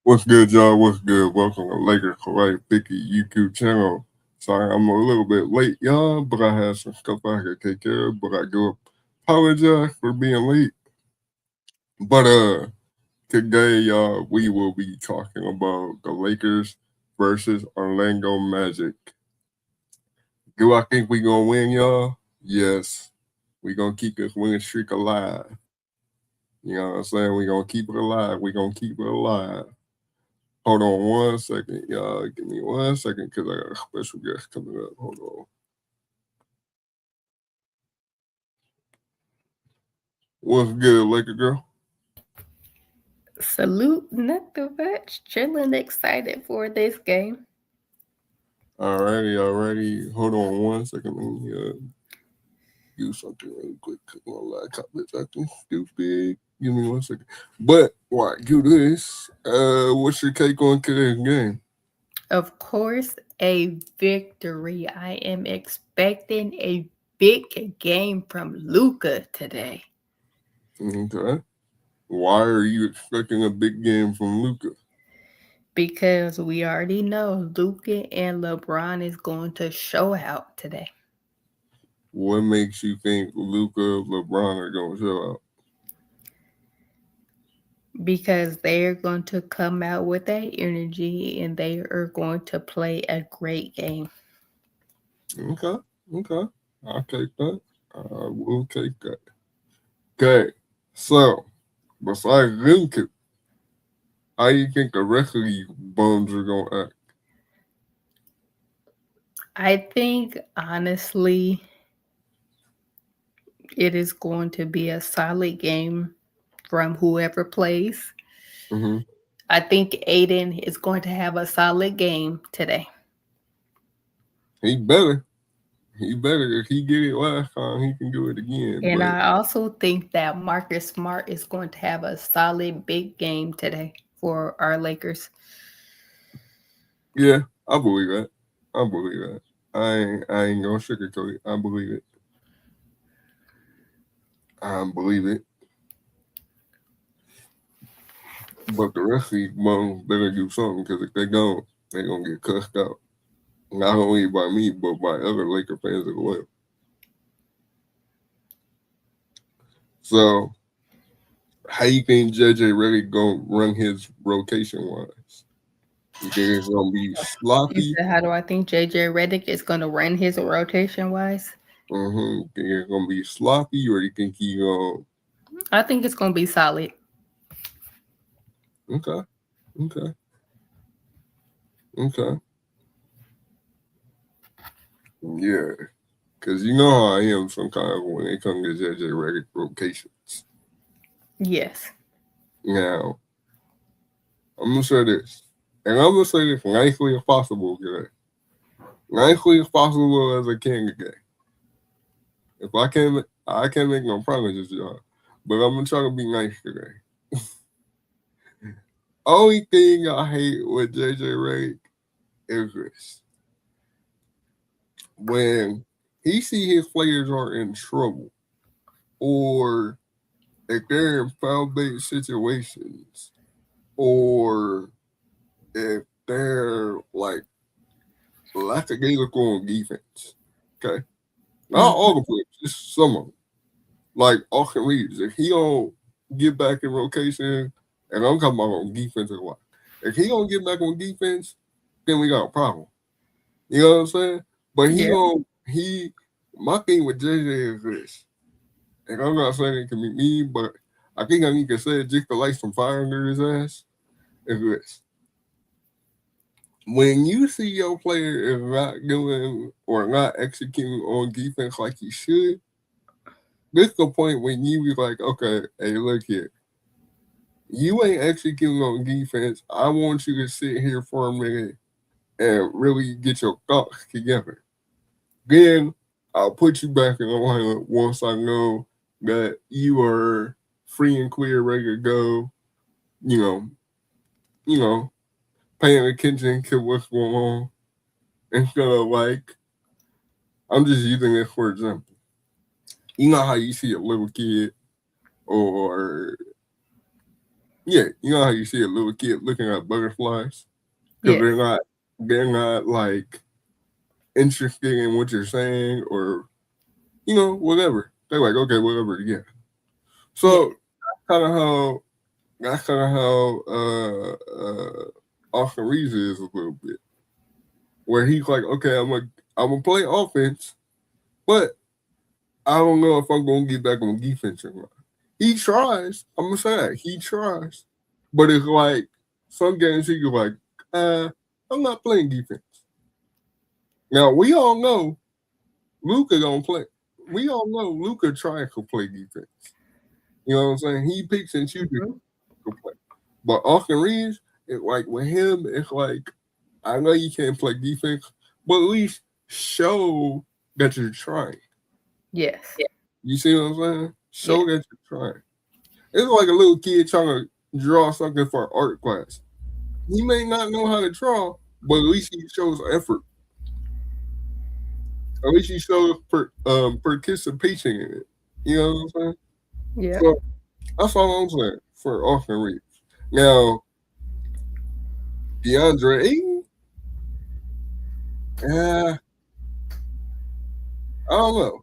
What's good, y'all? What's good? Welcome to Lakers Hawaii 50 YouTube channel. Sorry, I'm a little bit late, y'all, but I had some stuff I had to take care of, but I do apologize for being late. But today, y'all, we will be talking about the Lakers versus Orlando Magic. Do I think we gonna win, y'all? Yes. We gonna keep this winning streak alive. You know what I'm saying? We gonna keep it alive. We gonna keep it alive. Hold on 1 second, y'all. Give me 1 second because I got a special guest coming up. Hold on. What's good, Laker girl? Salute, nothing much. Chilling, excited for this game. Alrighty. Hold on 1 second. Let me do something really quick. My laptop is acting stupid. Give me 1 second. But while I do this, what's your take on today's game? Of course, a victory. I am expecting a big game from Luca today Okay. Why are you expecting a big game from Luca? because we already know Luca and LeBron is going to show out today What makes you think Luca, LeBron are going to show out? because they're going to come out with that energy and they are going to play a great game. Okay. I'll take that. I will take that. Okay. So, besides them two, how you think the rest of these bums are gonna act? I think honestly it is going to be a solid game from whoever plays. Mm-hmm. I think Aiden is going to have a solid game today. He better. He better. If he did it last time, he can do it again. And But I also think that Marcus Smart is going to have a solid big game today for our Lakers. yeah, I believe that. I believe that. I ain't gonna sugarcoat it. I believe it. I believe it. But the rest of these bums better do something because if they don't, they gonna get cussed out. Not only by me, but by other Laker fans as well. So, how you think JJ really gonna run his rotation wise? You think it's gonna be You sloppy? said, how do I think JJ Redick is going to run his rotation wise? Mm-hmm. Think it's gonna be sloppy, or you think he gonna? I think it's going to be solid. Okay, okay, okay. Yeah, because you know how I am sometimes when it comes to JJ Redick rotations. Yes. Now, I'm gonna say this, and I'm gonna say this nicely as possible, today. Nicely as possible as I can today. If I can't make no promises, y'all. But I'm gonna try to be nice today. Only thing I hate with JJ Redick is this: when he see his players are in trouble, or if they're in foul bait situations, or if they're like lackadaisical on defense. Okay, not Mhm. all the players, just some of them. Like Austin Reeves, if he don't get back in rotation, and I'm talking about on defense a lot. If he don't get back on defense, then we got a problem. You know what I'm saying? But he Yeah. don't he my thing with JJ is this. And I'm not saying it can be me, but I think I need to say it just to light some fire under his ass. Is this. When you see your player is not doing or not executing on defense like he should, this the point when you be like, okay, hey, look here. You ain't executing on defense. I want you to sit here for a minute and really get your thoughts together. Then I'll put you back in the lineup once I know that you are free and clear, ready to go. You know, you know, paying attention to what's going on instead of like I'm just using this for example. You know how you see a little kid or Yeah, you know how you see a little kid looking at butterflies because Yes. they're not like interested in what you're saying or whatever. They're like, okay, whatever, yeah. Yes. So that's kind of how Austin Reeves is a little bit, where he's like, okay, I'm gonna play offense, but I don't know if I'm gonna get back on defense or not. He tries. I'm gonna say that he tries, but it's like some games he's like, I'm not playing defense. Now we all know Luca don't play. We all know Luca tries to play defense. You know what I'm saying? He picks and chooses Mhm. to play. But Austin Reeves, it's like with him, it's like I know you can't play defense, but at least show that you're trying. Yes. You see what I'm saying? Yes. Show that you're trying. It's like a little kid trying to draw something for art class. He may not know how to draw, but at least he shows effort. At least he shows participation in it. You know what I'm saying? Yep. So that's all I'm saying for Austin Reeves. Now, DeAndre Ayton, I don't know.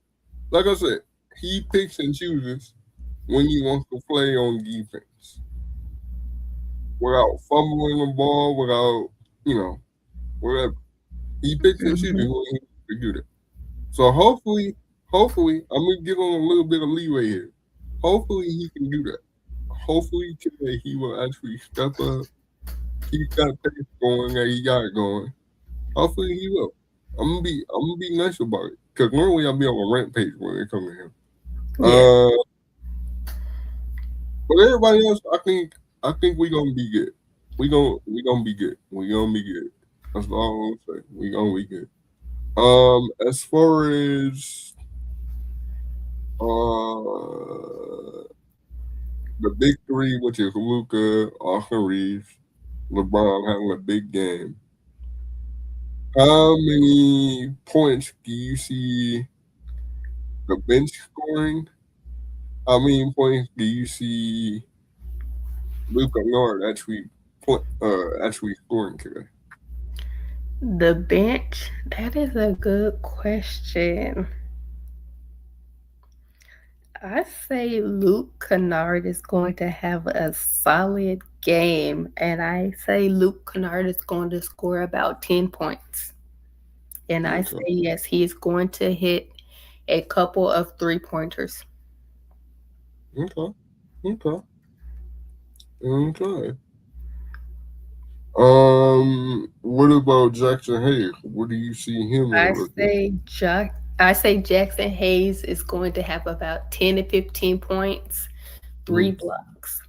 Like I said, he picks and chooses when he wants to play on defense without fumbling the ball, without, you know, whatever. He picks and chooses when Hmm. he wants to do that. So hopefully, I'm gonna give him a little bit of leeway here. Hopefully he can do that. Hopefully today he will actually step up, keep that pace going that he got going. Hopefully he will. I'm gonna be nice about it. Cause normally I'll be on a rant page when it comes to him. Yes. But everybody else, I think we gonna be good. We gonna be good. We gonna be good. That's all I'm gonna say. We gonna be good. As far as the big three, which is Luca, Austin Reeves, LeBron having a big game. How many points do you see the bench scoring? How many points do you see Luca Nord actually scoring today? The bench, that is a good question. I say Luke Kennard is going to have a solid game, and I say Luke Kennard is going to score about 10 points. And I say, Okay, yes, he is going to hit a couple of three pointers. okay, okay, okay. What about Jackson Hayes? What do you see him I looking? say I say Jackson Hayes is going to have about 10 to 15 points, three Hmm, blocks.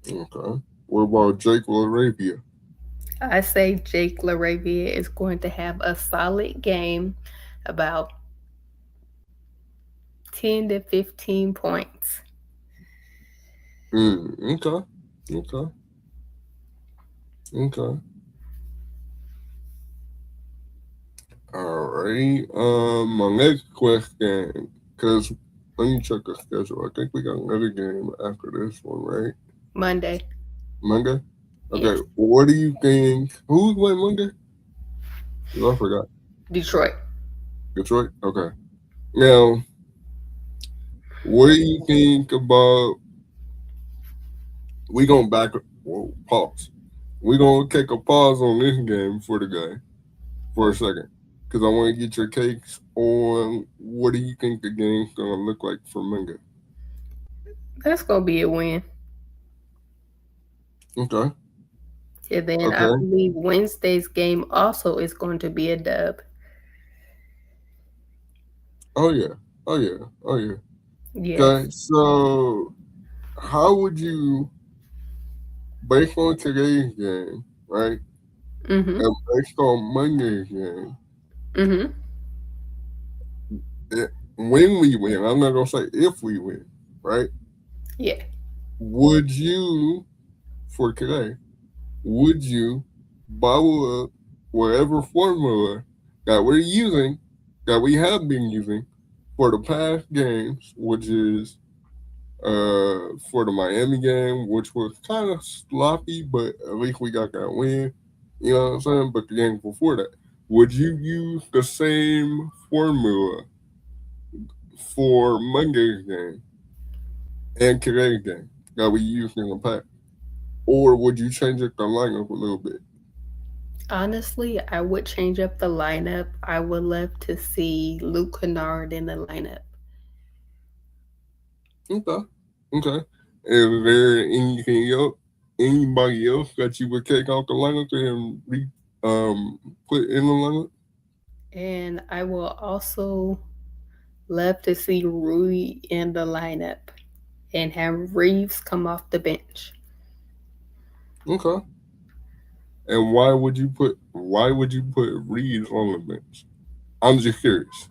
okay. What about Jake LaRavia? I say Jake LaRavia is going to have a solid game, about 10 to 15 points. Okay, okay, okay. All right. My next question, because let me check the schedule. I think we got another game after this one, right? Monday. Monday. Okay. Yes. What do you think? Who's playing Monday? 'Cause I forgot. Detroit. Detroit. Okay. Now, what do you think about? We gonna back. Whoa, pause. We gonna take a pause on this game for the guy for a second, because I want to get your takes on what do you think the game's gonna look like for Monday. That's going to be a win. Okay. And then I Okay. believe Wednesday's game also is going to be a dub. Oh yeah. Oh yeah. Oh yeah. Yes. Okay. So how would you, based on today's game, right, Mm-hmm. and based on Monday's game, Mm-hmm. when we win, I'm not gonna say if we win, right? Yeah. Would you, for today, would you bottle up whatever formula that we're using, that we have been using for the past games, which is for the Miami game, which was kind of sloppy, but at least we got that win. You know what I'm saying? But the game before that, would you use the same formula for Monday's game and today's game that we used in the past? Or would you change up the lineup a little bit? Honestly, I would change up the lineup. I would love to see Luke Kennard in the lineup. Okay. Okay. Is there anything else, anybody else that you would take off the lineup and put in the lineup? And I will also love to see Rui in the lineup and have Reeves come off the bench Okay. And why would you put Reeves on the bench? I'm just curious.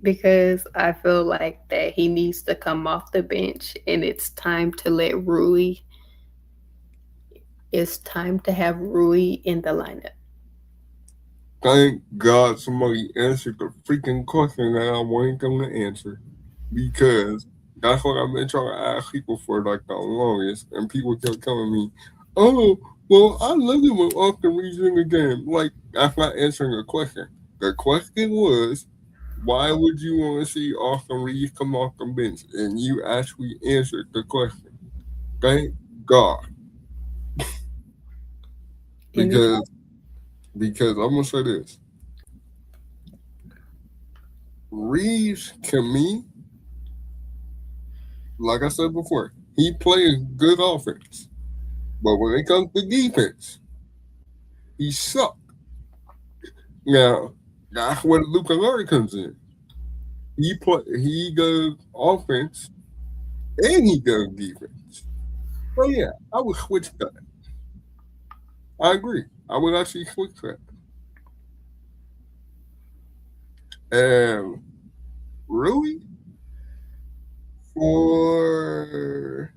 because I feel like that he needs to come off the bench and it's time to let Rui, it's time to have Rui in the lineup. Thank God somebody answered the freaking question that I wanted them to answer. Because that's what I've been trying to ask people for like the longest, and people kept telling me, "Oh, well, I love it when Austin Reeves in the game." Like that's not answering the question. The question was, why would you want to see Austin Reeves come off the bench? And you actually answered the question. Thank God, Anytime. because I'm gonna say this: Reeves to me, like I said before, he plays good offense, but when it comes to defense, he sucks. Now, that's where Luca Larry comes in. He does offense and he does defense. So yeah, I would switch that. I agree. I would actually switch that. And Rui for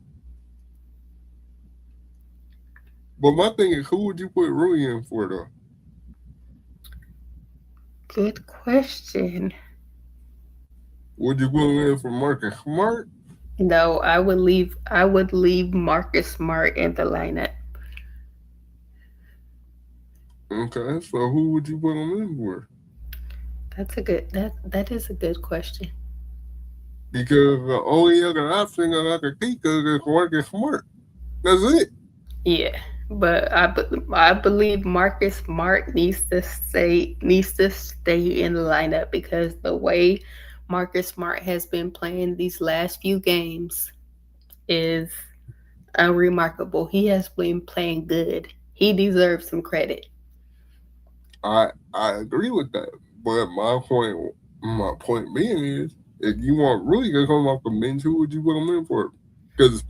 but my thing is who would you put Rui in for though? Good question. Would you put him in for Marcus Smart? No, I would leave Marcus Smart in the lineup. Okay, so who would you put him in for? That is a good question. Because the only other option that I could think of is Marcus Smart. That's it. Yeah, but I believe Marcus Smart needs to stay in the lineup because the way Marcus Smart has been playing these last few games is unremarkable. He has been playing good. He deserves some credit. I agree with that. But my point being is, if you want Rui to come off the bench, who would you put him in for? Because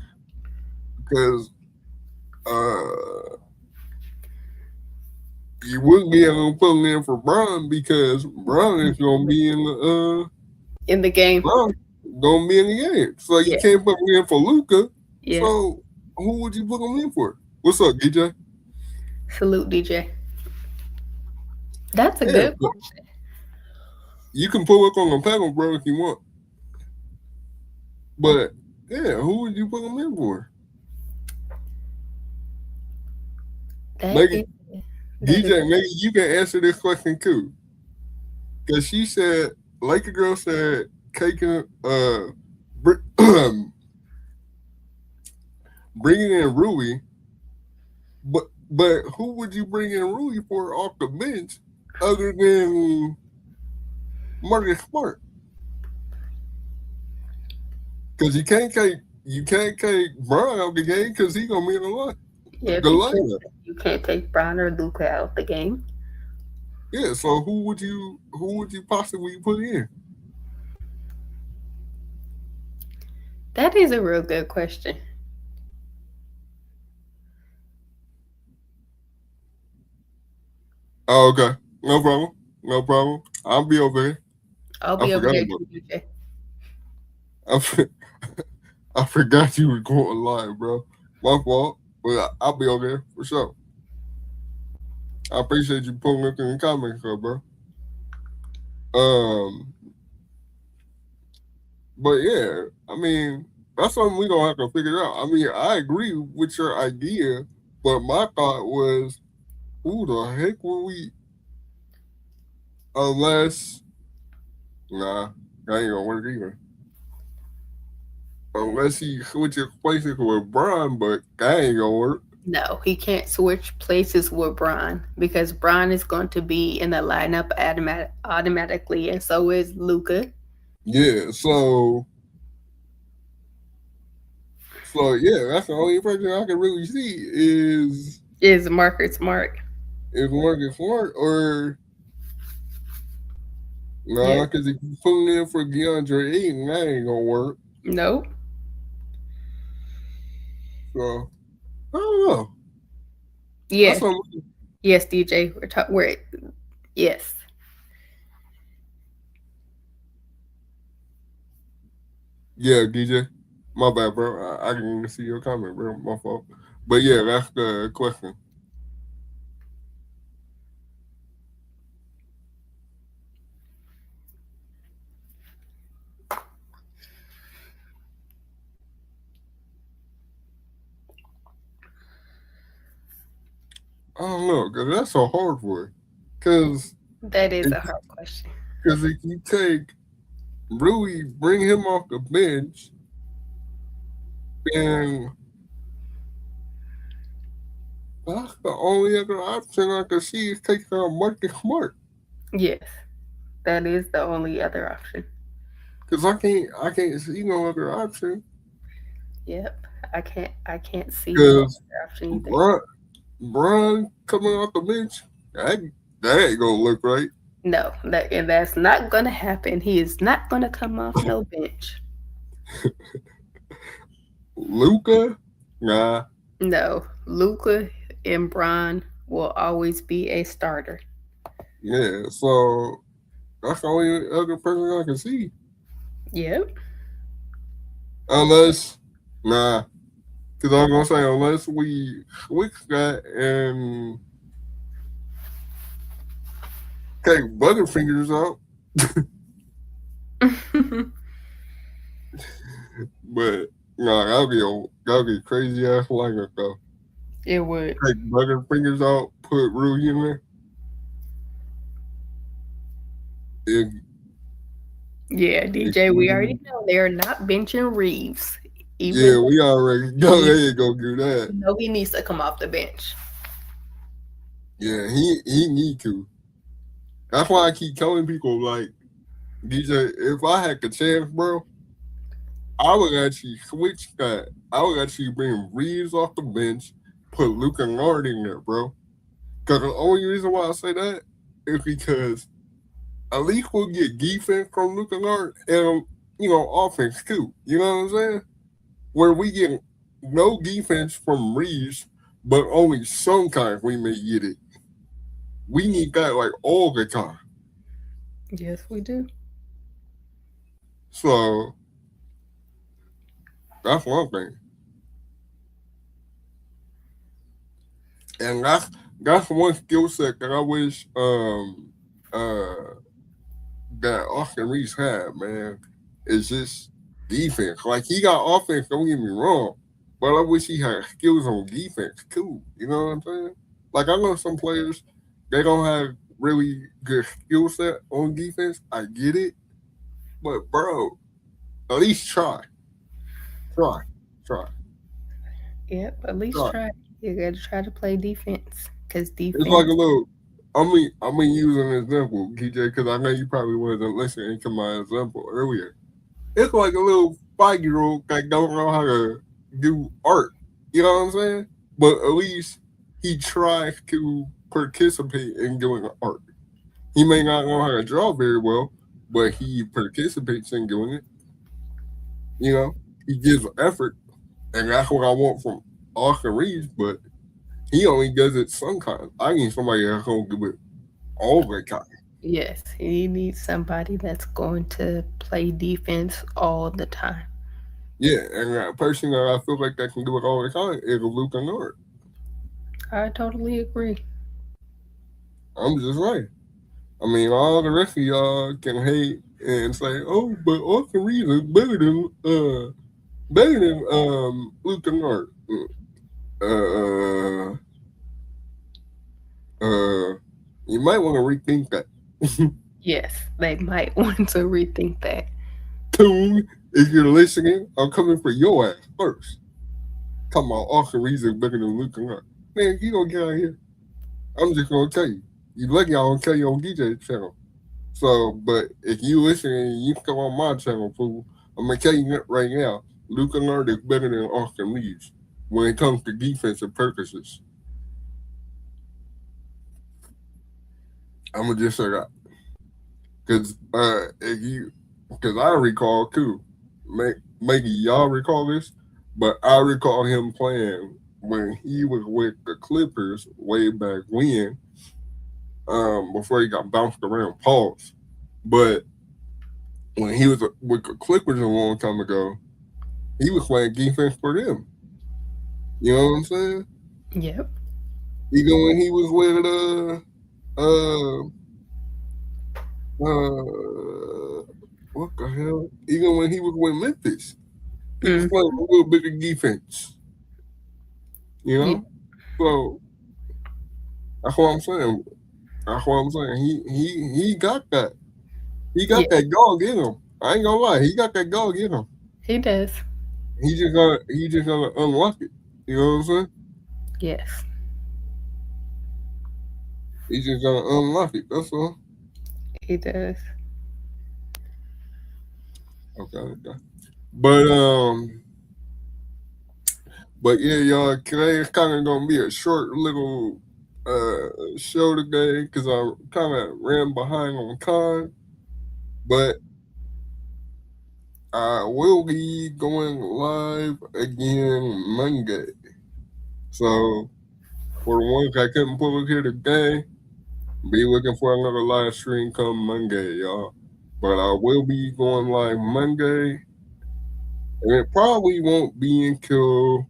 you wouldn't be able to put him in for Brown because Brown is gonna be in the In the game. Brown gonna be in the game. So you Yeah, can't put him in for Luca. yeah. So who would you put him in for? What's up, DJ? Salute DJ. That's a Yeah, good but you can pull up on the panel, bro, if you want. But yeah, who would you put him in for? that Maybe is that is DJ, maybe you can answer this question too. Because she said, Laker girl said, taking, br- bringing in Rui, but who would you bring in Rui for off the bench other than Marcus Smart? Because you can't take Brown out the game because he's gonna be in yeah, the lineup. you can't take Brown or Luca out the game. Yeah, so who would you possibly put in? That is a real good question. Oh, okay, no problem, no problem. I'll be over here. I'll I be over forgot there about. too, DJ. I, for- I forgot you were going live, bro. My fault, but I'll be over here for sure. I appreciate you putting it in the comments, bro. Um, but yeah, I mean. That's something we gonna have to figure out. I mean, I agree with your idea, but my thought was, who the heck will we? Unless, nah, that ain't gonna work either. Unless he switches places with Brian, but that ain't gonna work. No, he can't switch places with Bron because Bron is going to be in the lineup automatically, and so is Luca. Yeah, so yeah, that's the only person I can really see Is Marcus Smart? is Marcus Smart or nah, Yes. because if you put in for DeAndre Ayton, that ain't gonna work. Nope. So I don't know. That's Yes. something. Yes, DJ. We're yes. Yeah, DJ. My bad, bro. I didn't even see your comment, bro. My fault. But yeah, that's the question. I don't know, cause that's a hard one. Cause That is if, a hard question. cause if you take Rui, bring him off the bench, then that's the only other option I can see is taking out Marcus Smart. Yes, that is the only other option. Cause I can't see no other option. Yep. I can't see no Cause other option either. Bron coming off the bench, that that ain't gonna look right. No, that's not gonna happen. He is not gonna come off no bench. Luca, nah, No. Luca and Bron will always be a starter. yeah. So that's the only other person I can see. Yep. Unless, nah, because I'm gonna say unless we switch that and take Butterfingers out, but nah, that'll be crazy ass lineup though. It would. Take Butterfingers out, put Rui in there. If, Yeah, if DJ, we we, already know they're not benching Reeves. Even yeah, we already go though ahead and go do that. he needs to come off the bench. Yeah, he need to. That's why I keep telling people like DJ, if I had the chance, bro, I would actually switch that. I would actually bring Reeves off the bench, put Luca Nard in there, bro. Because the only reason why I say that is because at least we'll get defense from Luca Nard and offense too. You know what I'm saying? Where we get no defense from Reeves, but only sometimes we may get it. We need that like all the time. Yes, we do. So that's one thing. And that's one skill set that I wish uh that Austin Reeves had, man. Is just defense. Like he got offense, don't get me wrong, but I wish he had skills on defense too. You know what I'm saying? Like I know some players they don't have really good skill set on defense. I get it, but bro, at least try, try, Yep, at least try. try. You gotta try to play defense. Because It's like a defense, little. I mean, use an example, DJ, because I know you probably wasn't listening to my example earlier. It's like a little 5-year old that don't know how to do art. You know what I'm saying? But at least he tries to participate in doing art. He may not know how to draw very well, but he participates in doing it. You know, he gives effort, and that's what I want from Austin Reeves. But he only does it sometimes. I need somebody that's gonna do it all the time. yes, he needs somebody that's going to play defense all the time. Yeah, and that person that I feel like that can do it all the time is Luke Nord. I totally agree. I'm just right. I mean, all the rest of y'all can hate and say, "Oh, but Austin Reeves is better than better than Luke Kennard. Uh, you might want to rethink that. Yes, they might want to rethink that. Tune, if you're listening, I'm coming for your ass first. Come on, Austin Reeves is better than Luke Kennard. Man, you gonna get out of here. I'm just gonna tell you. You lucky I don't tell you on DJ channel. So, but if you listen and you come on my channel, fool, I'm gonna tell you right now, Luke Kennard is better than Austin Reeves when it comes to defensive purposes. I'm gonna just say that because if you, because I recall too, maybe y'all recall this, but I recall him playing when he was with the Clippers way back when, before he got bounced around. Pause. But when he was with the Clippers a long time ago, he was playing defense for them. You know what I'm saying? Yep. Even when he was with uh what the hell? Even when he was with Memphis, he was Mm. playing a little bit of defense. You Yeah. know, so that's what I'm saying. That's what I'm saying. He got that. He Yeah. got that dog in him. I ain't gonna lie. He got that dog in him. He does. He just gotta unlock it. You know what I'm saying? Yes. He just gotta unlock it. That's all. He does. Okay, okay. But but yeah, y'all. Today it's kind of gonna be a short little show today because I kind of ran behind on time. But I will be going live again Monday. So for the ones I couldn't pull up here today, be looking for another live stream come Monday, y'all. But I will be going live Monday, and it probably won't be until,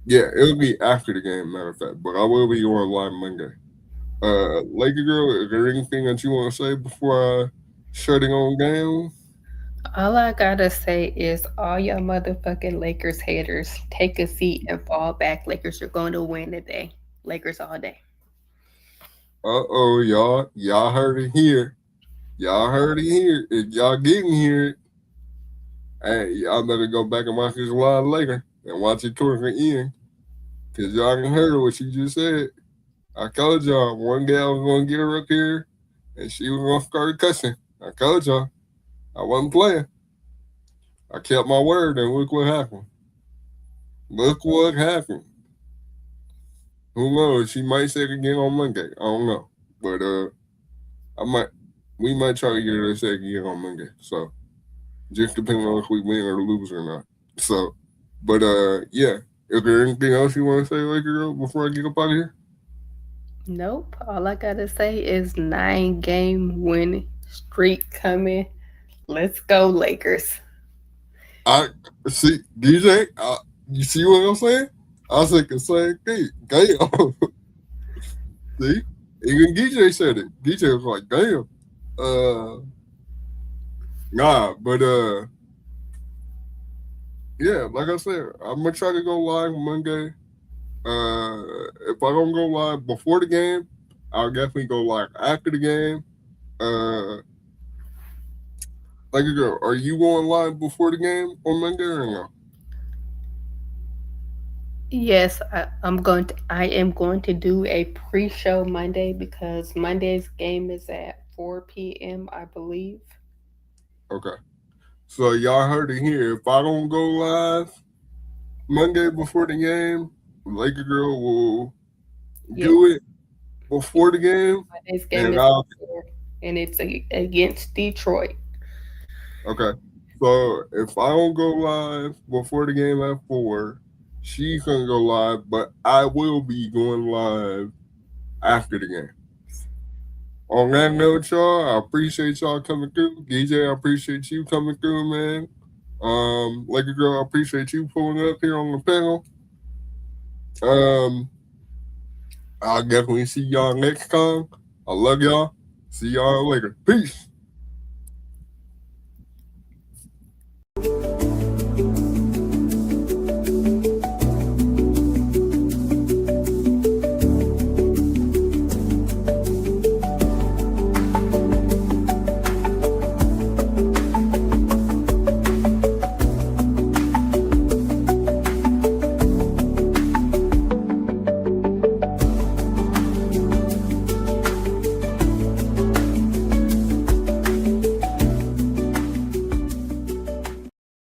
yeah, it'll be after the game, matter of fact. But I will be going live Monday. Laker girl, is there anything that you want to say before I shut it on down? All I gotta say is, all y'all motherfucking Lakers haters, take a seat and fall back. Lakers are going to win today. Lakers all day. Y'all heard it here. Y'all heard it here. If y'all didn't hear it, hey, y'all better go back and watch this live later and watch it towards the end. Cause y'all can heard what she just said. I told y'all one gal was gonna get her up here and she was gonna start cussing. I told y'all I wasn't playing. I kept my word and look what happened. Look what happened. Who knows? She might say it again on Monday. I don't know. But I might we might try to get her to say it again on Monday. So just depending on if we win or lose or not. So but yeah. Is there anything else you want to say, Laker girl, before I get up out of here? Nope. All I gotta say is 9 game winning streak coming. Let's go, Lakers. I see DJ. You see what I'm saying? I said the same thing. Damn. See, even DJ said it. DJ was like, "Damn." Uh, nah, but yeah. Like I said, I'm gonna try to go live Monday. If I don't go live before the game, I'll definitely go live after the game. Uh, like a girl, are you going live before the game on Monday or no? Yes, I am going to do a pre-show Monday because Monday's game is at 4 p.m., I believe. Okay. So y'all heard it here. If I don't go live Monday before the game, Laker girl will Yes, do it before the game, Monday's game and is I'll at 4, and it's against Detroit. okay. So if I don't go live before the game at 4, she's gonna go live, but I will be going live after the game. On that note, y'all, I appreciate y'all coming through. DJ, I appreciate you coming through, man. Laker girl, I appreciate you pulling up here on the panel. Um, I'll definitely see y'all next time. I love y'all. See y'all later. Peace.